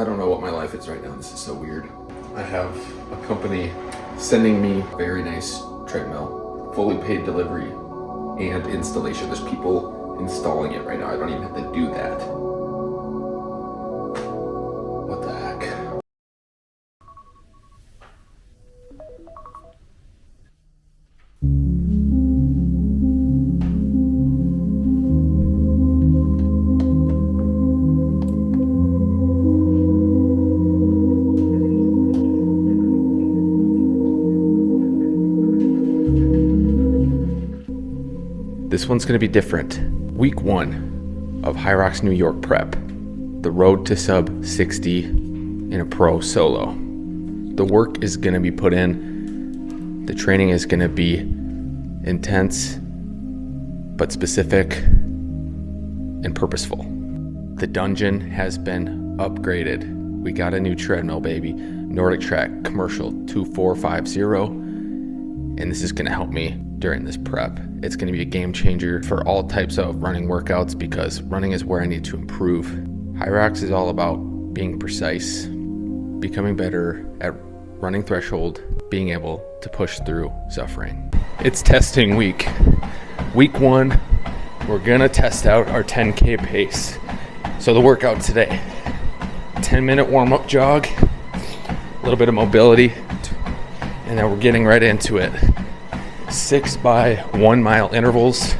I don't know what my life is right now. This is so weird. I have a company sending me a very nice treadmill, fully paid delivery and installation. There's people installing it right now. I don't even have to do that. What the heck? This one's gonna be different. Week 1 of HYROX New York prep. The road to Sub-60 in a Pro Solo. The work is gonna be put in. The training is gonna be intense, but specific and purposeful. The dungeon has been upgraded. We got a new treadmill, baby. NordicTrack Commercial 2450. And this is gonna help me during this prep. It's gonna be a game changer for all types of running workouts because running is where I need to improve. HYROX is all about being precise, becoming better at running threshold, being able to push through suffering. It's testing week. Week 1, we're gonna test out our 10K pace. So the workout today, 10-minute warm-up jog, a little bit of mobility, and then we're getting right into it. 6 by 1 mile intervals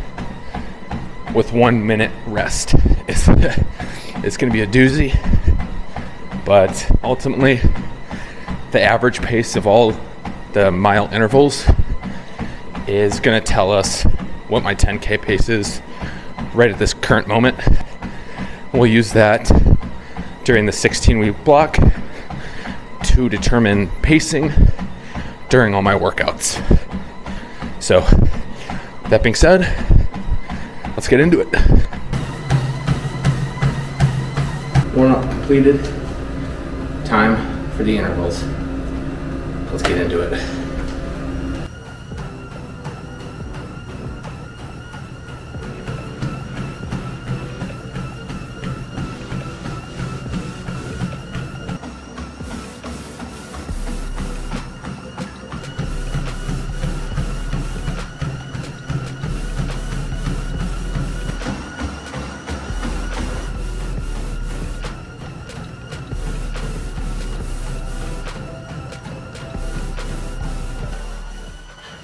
with 1 minute rest. It's going to be a doozy, but ultimately the average pace of all the mile intervals is going to tell us what my 10K pace is right at this current moment. We'll use that during the 16-week block to determine pacing during all my workouts. So, that being said, let's get into it. Warm-up completed. Time for the intervals. Let's get into it.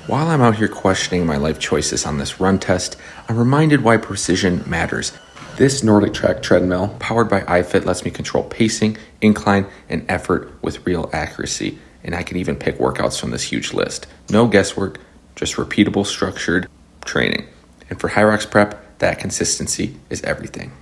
While I'm out here questioning my life choices on this run test, I'm reminded why precision matters. This NordicTrack treadmill, powered by iFit, lets me control pacing, incline, and effort with real accuracy. And I can even pick workouts from this huge list. No guesswork, just repeatable, structured training. And for HYROX prep, that consistency is everything.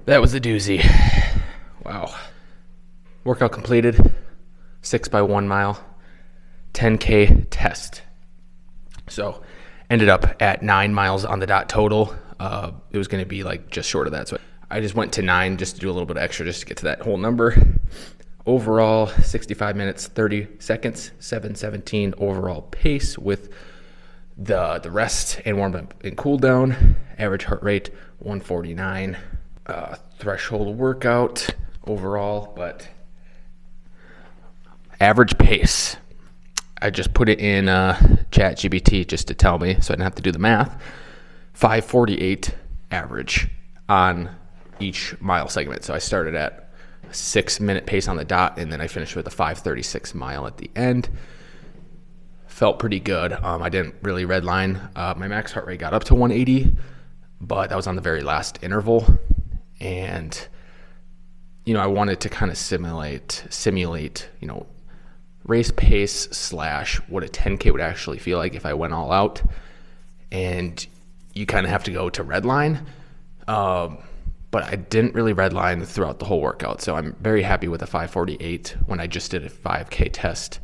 That was a doozy. Wow. Workout completed. 6 by 1 mile. 10K test. So ended up at 9 miles on the dot total. It was going to be like just short of that. So I just went to 9 just to do a little bit extra just to get to that whole number. Overall, 65 minutes, 30 seconds, 7:17 overall pace with the rest and warm up and cool down. Average heart rate, 149. Threshold workout overall, but average pace. I just put it in ChatGPT just to tell me, so I didn't have to do the math. 5:48 average on each mile segment. So I started at a 6-minute pace on the dot, and then I finished with a 5:36 mile at the end. Felt pretty good. I didn't really redline. My max heart rate got up to 180, but that was on the very last interval. And, I wanted to kind of simulate, race pace slash what a 10K would actually feel like if I went all out. And you kind of have to go to redline. But I didn't really redline throughout the whole workout. So I'm very happy with a 5:48 when I just did a 5K test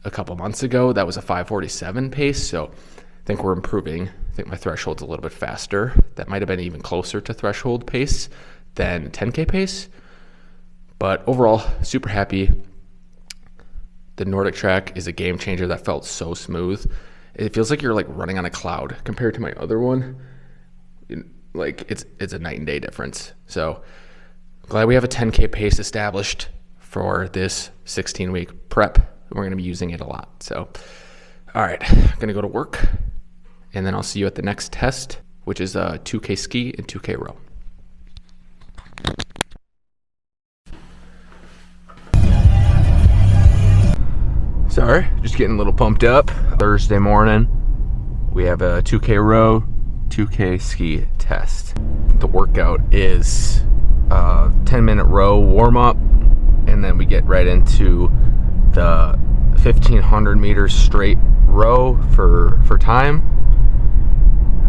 a couple months ago. That was a 5:47 pace. So I think we're improving. I think my threshold's a little bit faster. That might have been even closer to threshold pace than 10K pace. But overall, super happy. The NordicTrack is a game changer. That felt so smooth. It feels like you're like running on a cloud compared to my other one. Like it's a night and day difference. So glad we have a 10K pace established for this 16-week prep. We're going to be using it a lot. So, all right, I'm going to go to work, and then I'll see you at the next test, which is a 2K ski and 2K row. Sorry, just getting a little pumped up. Thursday morning, we have a 2K row, 2K ski test. The workout is a 10-minute row warm-up, and then we get right into the 1,500 meters straight row for time.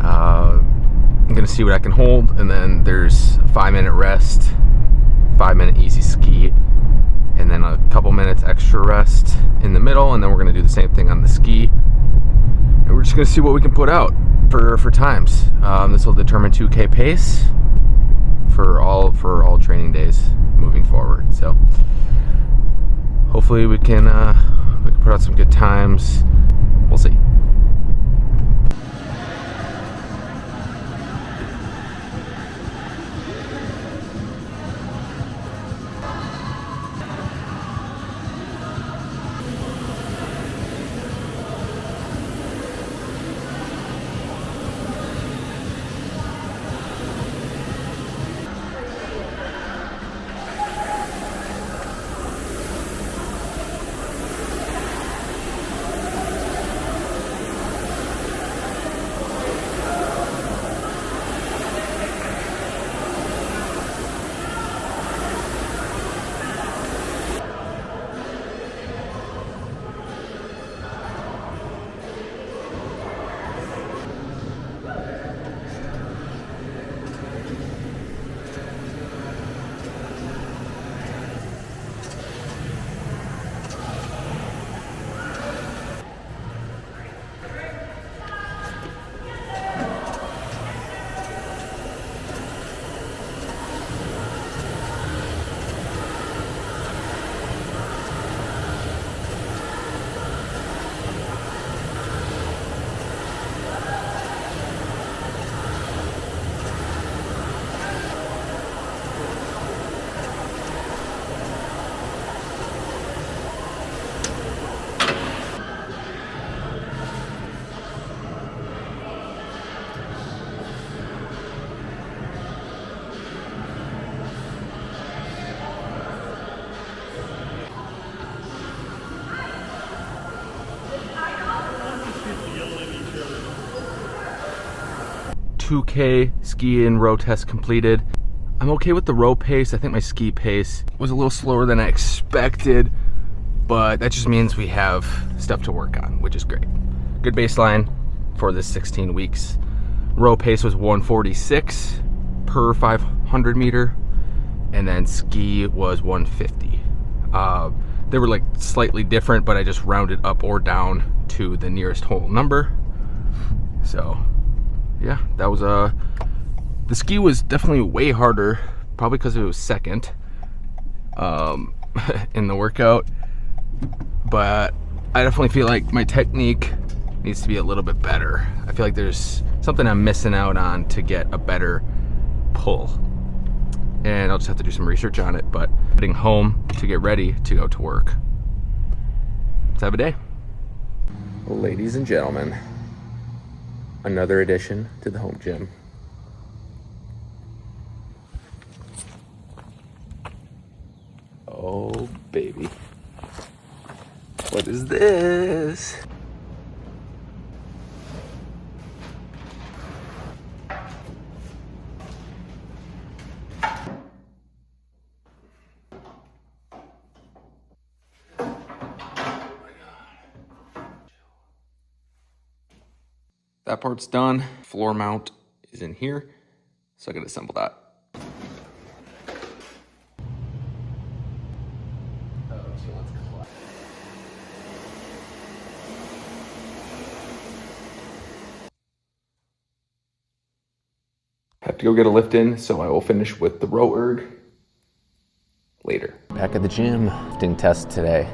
I'm gonna see what I can hold, and then there's a 5-minute rest, 5-minute easy ski, and then a couple minutes extra rest in the middle, and then we're gonna do the same thing on the ski. And we're just gonna see what we can put out for times. This will determine 2K pace for all training days moving forward. So hopefully we can put out some good times. We'll see. .2K ski and row test completed. I'm okay with the row pace. I think my ski pace was a little slower than I expected, but that just means we have stuff to work on, which is great. Good baseline for this 16 weeks. Row pace was 146 per 500 meter, and then ski was 150. They were like slightly different, but I just rounded up or down to the nearest whole number. So yeah, that was the ski was definitely way harder, probably because it was second in the workout, but I definitely feel like my technique needs to be a little bit better. I feel like there's something I'm missing out on to get a better pull, and I'll just have to do some research on it. But heading home to get ready to go to work. Let's have a day. Ladies and gentlemen, another addition to the home gym. Oh, baby. What is this? That part's done. Floor mount is in here, so I gotta assemble that. Have to go get a lift in, so I will finish with the row erg later. Back at the gym, lifting test today.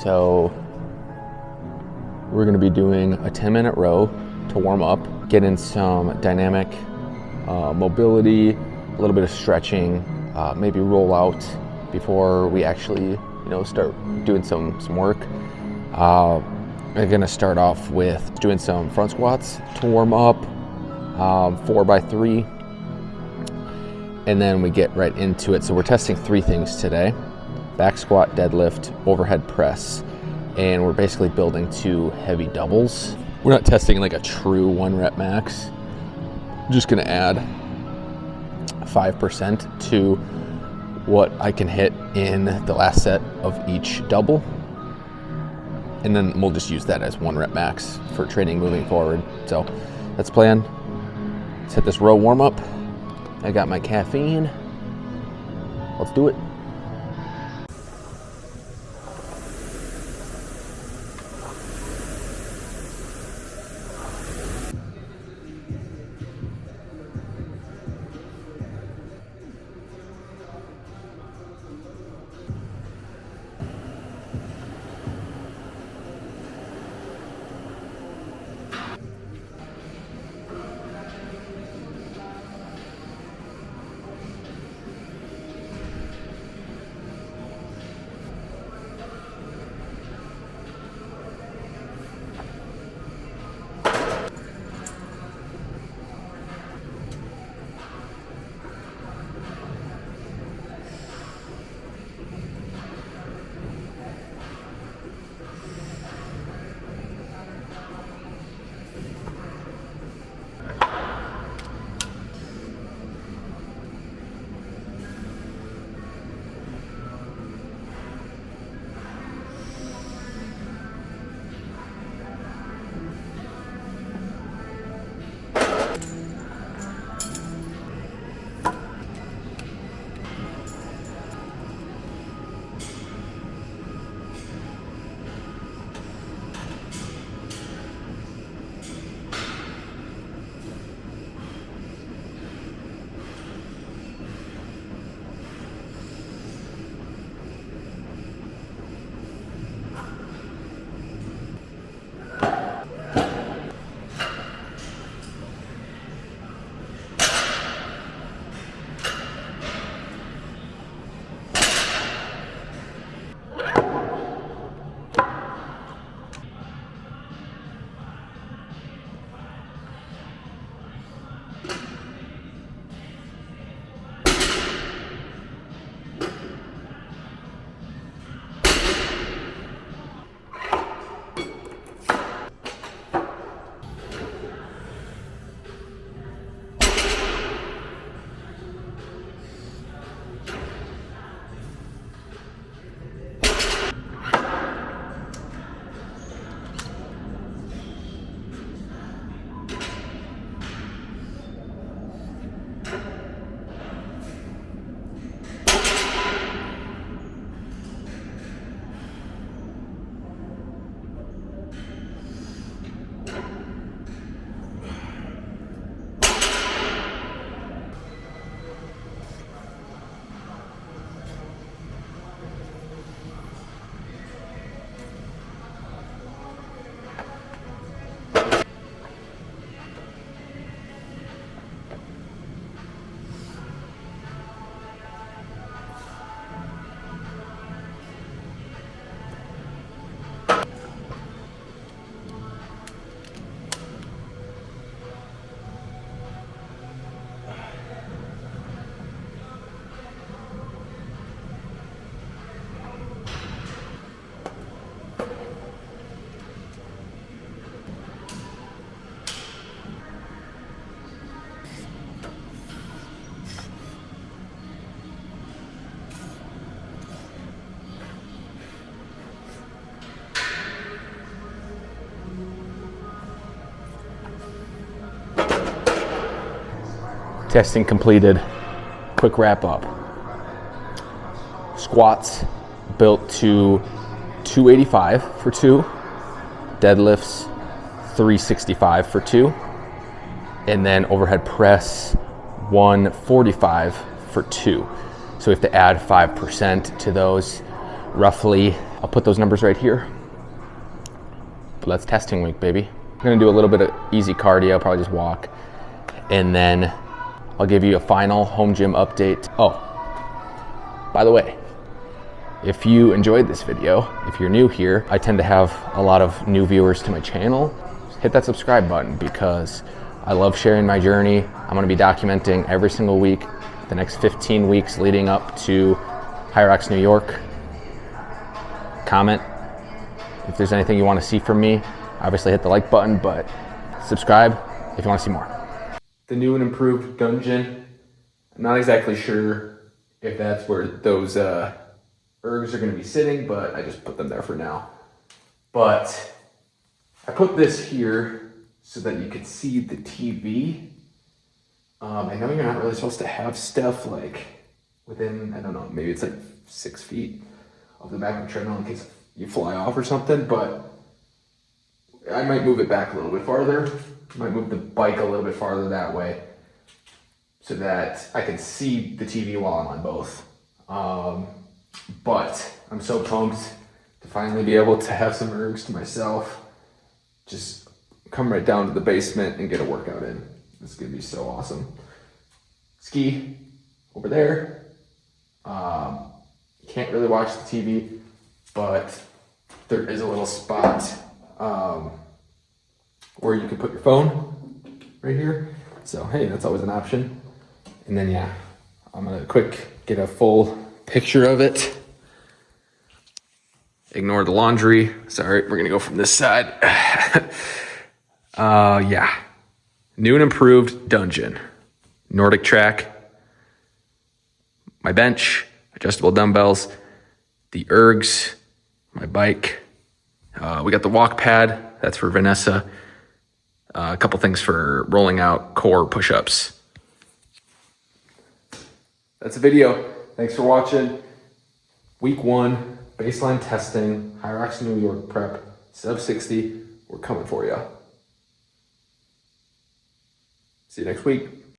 So we're gonna be doing a 10-minute row to warm up, get in some dynamic mobility, a little bit of stretching, maybe roll out before we actually, start doing some work. I'm gonna start off with doing some front squats to warm up, 4x3, and then we get right into it. So we're testing 3 things today: back squat, deadlift, overhead press, and we're basically building 2 heavy doubles. We're not testing like a true 1 rep max. I'm just gonna add 5% to what I can hit in the last set of each double. And then we'll just use that as 1 rep max for training moving forward. So that's the plan. Let's hit this row warm up. I got my caffeine. Let's do it. Testing completed. Quick wrap up. Squats built to 285 for 2. Deadlifts 365 for 2. And then overhead press 145 for 2. So we have to add 5% to those roughly. I'll put those numbers right here. But that's testing week, baby. I'm gonna do a little bit of easy cardio, probably just walk. And then I'll give you a final home gym update. Oh, by the way, if you enjoyed this video, if you're new here, I tend to have a lot of new viewers to my channel. Hit that subscribe button because I love sharing my journey. I'm gonna be documenting every single week, the next 15 weeks leading up to HYROX New York. Comment if there's anything you wanna see from me. Obviously hit the like button, but subscribe if you wanna see more. The new and improved dungeon. I'm not exactly sure if that's where those ergs are gonna be sitting, but I just put them there for now. But I put this here so that you could see the TV. I know you're not really supposed to have stuff like within, I don't know, maybe it's like 6 feet of the back of the treadmill in case you fly off or something, but I might move it back a little bit farther. Might move the bike a little bit farther that way so that I can see the TV while I'm on both. But I'm so pumped to finally be able to have some ergs to myself. Just come right down to the basement and get a workout in. It's gonna be so awesome. Ski over there. Can't really watch the TV, but there is a little spot where you can put your phone right here. So hey, that's always an option. And then yeah, I'm gonna get a full picture of it. Ignore the laundry. Sorry, we're gonna go from this side. Yeah, new and improved dungeon. NordicTrack, my bench, adjustable dumbbells, the ergs, my bike. We got the walk pad, that's for Vanessa. A couple things for rolling out core push-ups. That's the video. Thanks for watching. Week 1, baseline testing, HYROX New York prep, Sub-60. We're coming for you. See you next week.